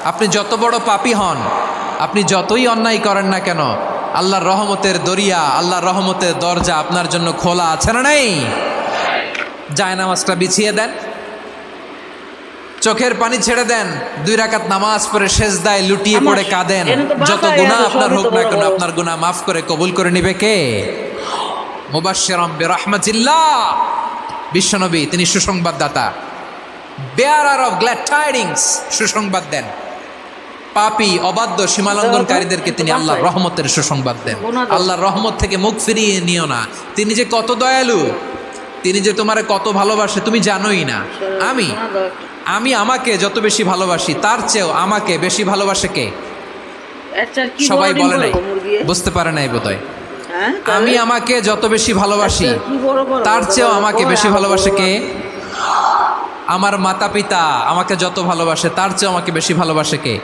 আপনি যত বড় পাপী হন, আপনি যতই অন্যায় করেন না কেন, আল্লাহর রহমতের দরিয়া, আল্লাহর রহমতের দরজা আপনার জন্য খোলা আছে না নাই? জায়নামাজটা বিছিয়ে দেন, চোখের পানি ছেড়ে দেন, 2 রাকাত নামাজ পড়ে সেজদায় লুটিয়ে পড়ে কাঁদেন। যত গুনাহ আপনার হোক না কেন, আপনার গুনাহ মাফ করে কবুল করে নিবে কে? মুবাশশিরাম বিরহমাতিল্লাহ, বিশ্বনবী তিনি সুসংবাদদাতা, বেয়ারার অফ গ্ল্যাড টাইডিংস, সুসংবাদ দেন। পাপী অবাধ্য সীমালঙ্ঘনকারীদেরকে তিনি আল্লাহর রহমতের সুসংবাদ দেন। আল্লাহর রহমত থেকে মুখ ফিরিয়ে নিও না। তিনি যে কত দয়ালু, তিনি যে তোমারে কত ভালোবাসে তুমি জানোই না। আমি আমাকে যত বেশি ভালোবাসি তার চেয়েও আমাকে বেশি ভালোবাসে কে? সবাই বলে নাই, বুঝতে পারে নাই বোধহয়। আমি আমাকে যত বেশি ভালোবাসি তার চেয়েও আমাকে বেশি ভালোবাসে কে? আমার মাতা পিতা আমাকে যত ভালোবাসে তার চেয়েও আমাকে বেশি ভালোবাসে কে?